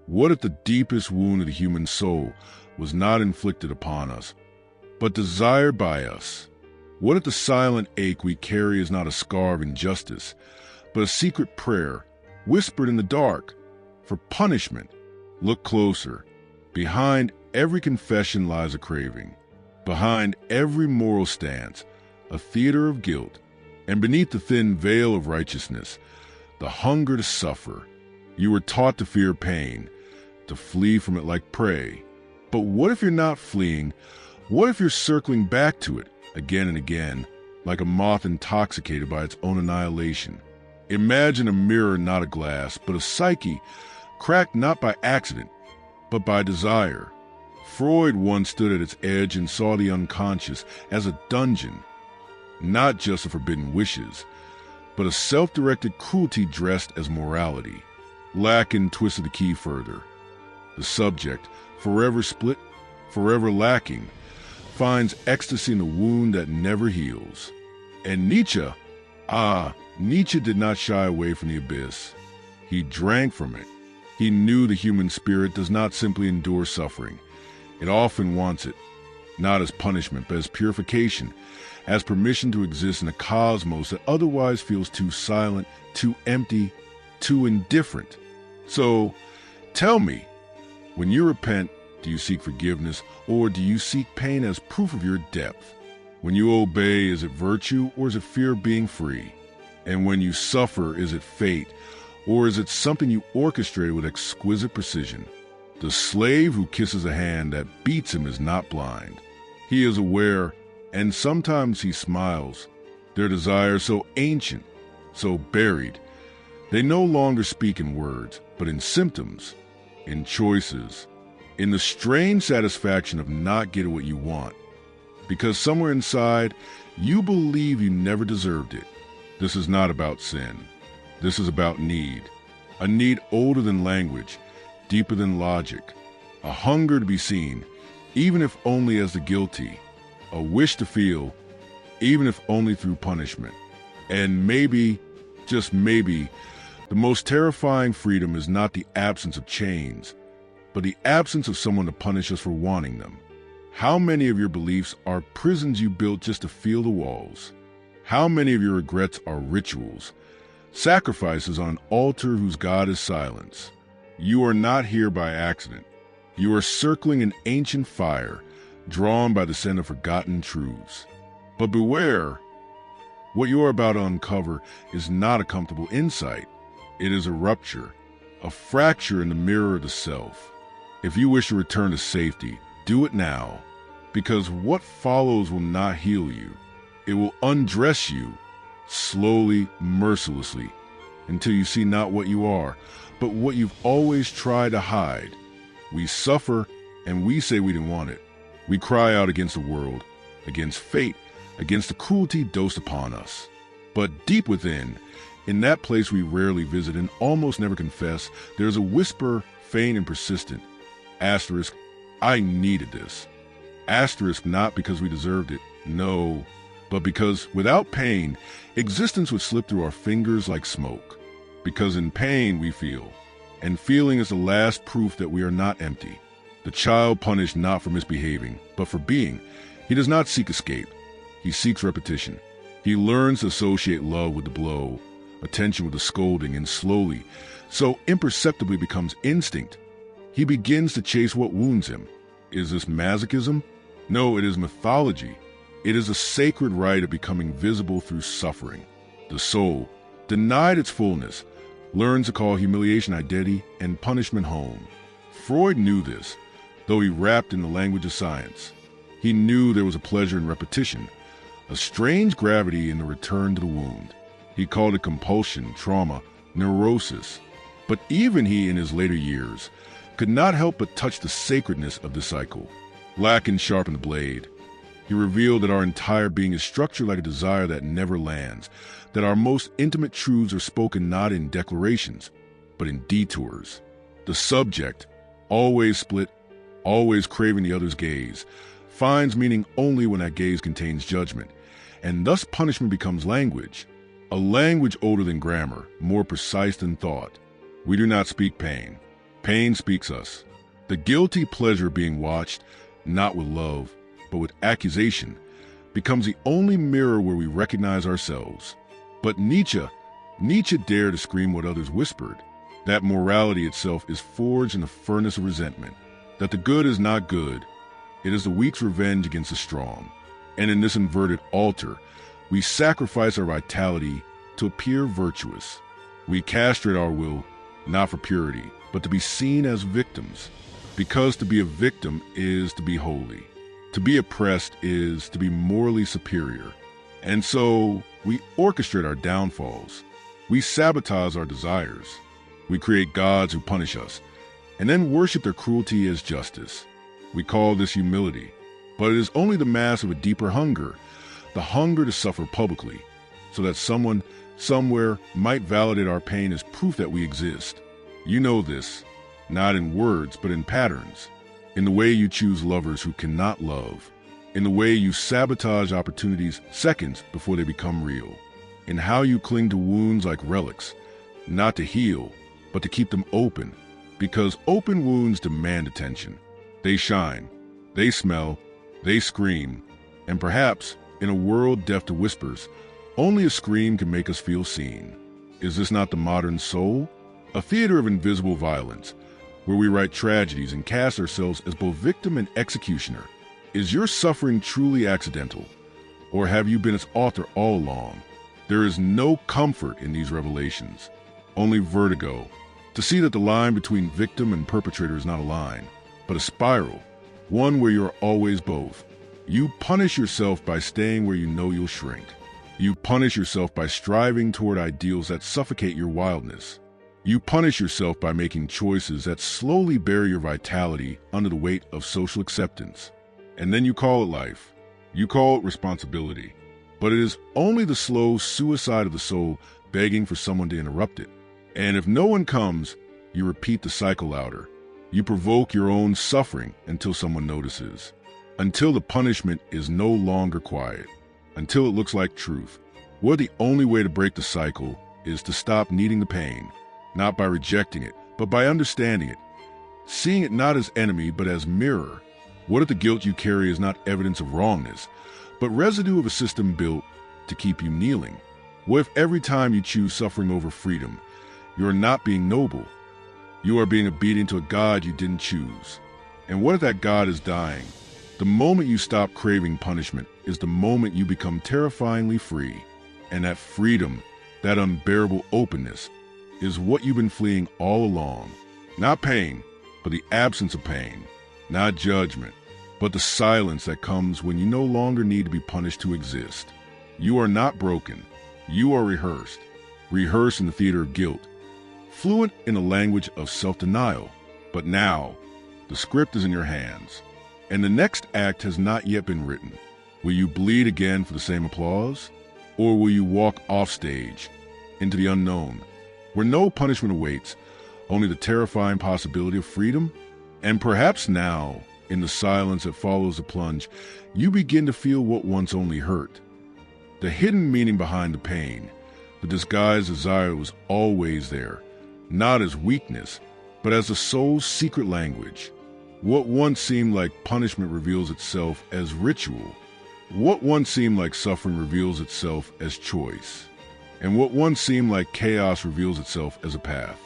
What if the deepest wound of the human soul was not inflicted upon us, but desired by us? What if the silent ache we carry is not a scar of injustice, but a secret prayer, whispered in the dark, for punishment? Look closer. Behind every confession lies a craving. Behind every moral stance, a theater of guilt. And beneath the thin veil of righteousness, the hunger to suffer. You were taught to fear pain, to flee from it like prey. But what if you're not fleeing? What if you're circling back to it again and again, like a moth intoxicated by its own annihilation? Imagine a mirror, not a glass, but a psyche cracked not by accident, but by desire. Freud once stood at its edge and saw the unconscious as a dungeon, not just a forbidden wishes, but a self-directed cruelty dressed as morality. Lacan twisted the key further. The subject, forever split, forever lacking, finds ecstasy in the wound that never heals. And Nietzsche, Nietzsche did not shy away from the abyss. He drank from it. He knew the human spirit does not simply endure suffering. It often wants it, not as punishment, but as purification, as permission to exist in a cosmos that otherwise feels too silent, too empty, too indifferent. So, tell me, when you repent, do you seek forgiveness, or do you seek pain as proof of your depth? When you obey, is it virtue, or is it fear of being free? And when you suffer, is it fate, or is it something you orchestrate with exquisite precision? The slave who kisses a hand that beats him is not blind. He is aware, and sometimes he smiles. Their desires so ancient, so buried, they no longer speak in words, but in symptoms, in choices, in the strange satisfaction of not getting what you want, because somewhere inside, you believe you never deserved it. This is not about sin. This is about need. A need older than language, deeper than logic. A hunger to be seen, even if only as the guilty. A wish to feel, even if only through punishment. And maybe, just maybe, the most terrifying freedom is not the absence of chains, but the absence of someone to punish us for wanting them. How many of your beliefs are prisons you built just to feel the walls? How many of your regrets are rituals, sacrifices on an altar whose God is silence? You are not here by accident. You are circling an ancient fire, drawn by the scent of forgotten truths. But beware, what you are about to uncover is not a comfortable insight. It is a rupture, a fracture in the mirror of the self. If you wish to return to safety, do it now, because what follows will not heal you. It will undress you, slowly, mercilessly, until you see not what you are, but what you've always tried to hide. We suffer, and we say we didn't want it. We cry out against the world, against fate, against the cruelty dosed upon us. But deep within, in that place we rarely visit and almost never confess, there's a whisper, faint and persistent. Asterisk, I needed this. Asterisk, not because we deserved it, no, but because without pain, existence would slip through our fingers like smoke. Because in pain we feel, and feeling is the last proof that we are not empty. The child punished not for misbehaving, but for being. He does not seek escape. He seeks repetition. He learns to associate love with the blow, attention with the scolding, and slowly, so imperceptibly becomes instinct. He begins to chase what wounds him. Is this masochism? No, it is mythology. It is a sacred right of becoming visible through suffering. The soul, denied its fullness, learns to call humiliation identity and punishment home. Freud knew this, though he rapped in the language of science. He knew there was a pleasure in repetition, a strange gravity in the return to the wound. He called it compulsion, trauma, neurosis. But even he, in his later years, could not help but touch the sacredness of the cycle. Lacan sharpened the blade. He revealed that our entire being is structured like a desire that never lands, that our most intimate truths are spoken not in declarations, but in detours. The subject, always split, always craving the other's gaze, finds meaning only when that gaze contains judgment, and thus punishment becomes language, a language older than grammar, more precise than thought. We do not speak pain. Pain speaks us. The guilty pleasure being watched, not with love, but with accusation, becomes the only mirror where we recognize ourselves. But Nietzsche dared to scream what others whispered, that morality itself is forged in the furnace of resentment, that the good is not good, it is the weak's revenge against the strong. And in this inverted altar, we sacrifice our vitality to appear virtuous. We castrate our will, not for purity, but to be seen as victims, because to be a victim is to be holy. To be oppressed is to be morally superior. And so we orchestrate our downfalls. We sabotage our desires. We create gods who punish us, and then worship their cruelty as justice. We call this humility, but it is only the mask of a deeper hunger, the hunger to suffer publicly, so that someone, somewhere, might validate our pain as proof that we exist. You know this, not in words, but in patterns, in the way you choose lovers who cannot love, in the way you sabotage opportunities seconds before they become real, in how you cling to wounds like relics, not to heal, but to keep them open, because open wounds demand attention. They shine, they smell, they scream, and perhaps, in a world deaf to whispers, only a scream can make us feel seen. Is this not the modern soul? A theater of invisible violence, where we write tragedies and cast ourselves as both victim and executioner. Is your suffering truly accidental, or have you been its author all along? There is no comfort in these revelations, only vertigo, to see that the line between victim and perpetrator is not a line, but a spiral, one where you are always both. You punish yourself by staying where you know you'll shrink. You punish yourself by striving toward ideals that suffocate your wildness. You punish yourself by making choices that slowly bury your vitality under the weight of social acceptance. And then you call it life. You call it responsibility. But it is only the slow suicide of the soul begging for someone to interrupt it. And if no one comes, you repeat the cycle louder. You provoke your own suffering until someone notices, until the punishment is no longer quiet, until it looks like truth. Where the only way to break the cycle is to stop needing the pain, not by rejecting it, but by understanding it, seeing it not as enemy, but as mirror. What if the guilt you carry is not evidence of wrongness, but residue of a system built to keep you kneeling? What if every time you choose suffering over freedom, you are not being noble? You are being obedient to a God you didn't choose. And what if that God is dying? The moment you stop craving punishment is the moment you become terrifyingly free. And that freedom, that unbearable openness, is what you've been fleeing all along. Not pain, but the absence of pain. Not judgment, but the silence that comes when you no longer need to be punished to exist. You are not broken. You are rehearsed. Rehearsed in the theater of guilt. Fluent in the language of self-denial. But now, the script is in your hands. And the next act has not yet been written. Will you bleed again for the same applause? Or will you walk off stage into the unknown, where no punishment awaits, only the terrifying possibility of freedom? And perhaps now, in the silence that follows the plunge, you begin to feel what once only hurt. The hidden meaning behind the pain, the disguised desire was always there, not as weakness, but as the soul's secret language. What once seemed like punishment reveals itself as ritual. What once seemed like suffering reveals itself as choice. And what once seemed like chaos reveals itself as a path.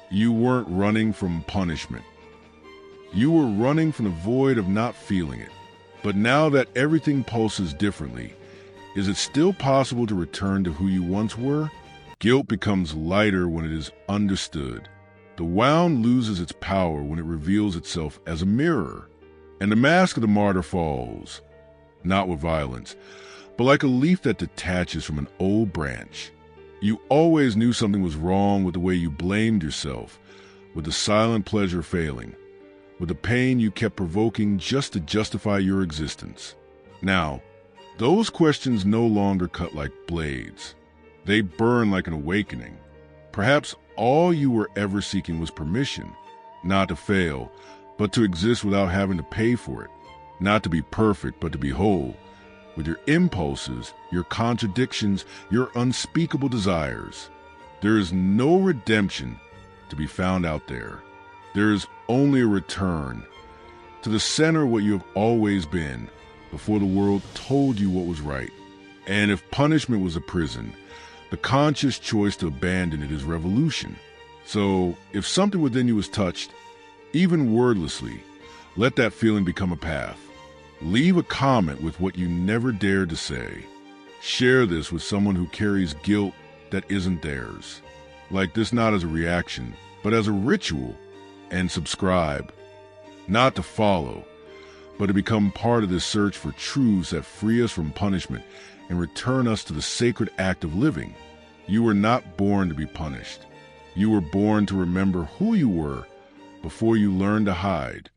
You weren't running from punishment. You were running from the void of not feeling it. But now that everything pulses differently, is it still possible to return to who you once were? Guilt becomes lighter when it is understood. The wound loses its power when it reveals itself as a mirror. And the mask of the martyr falls, not with violence, but like a leaf that detaches from an old branch. You always knew something was wrong with the way you blamed yourself, with the silent pleasure failing, with the pain you kept provoking just to justify your existence. Now, those questions no longer cut like blades. They burn like an awakening. Perhaps all you were ever seeking was permission, not to fail, but to exist without having to pay for it, not to be perfect, but to be whole, with your impulses, your contradictions, your unspeakable desires. There is no redemption to be found out there. There is only a return to the center of what you have always been before the world told you what was right. And if punishment was a prison, the conscious choice to abandon it is revolution. So if something within you is touched, even wordlessly, let that feeling become a path. Leave a comment with what you never dared to say. Share this with someone who carries guilt that isn't theirs. Like this not as a reaction, but as a ritual. And subscribe. Not to follow, but to become part of this search for truths that free us from punishment and return us to the sacred act of living. You were not born to be punished. You were born to remember who you were before you learned to hide.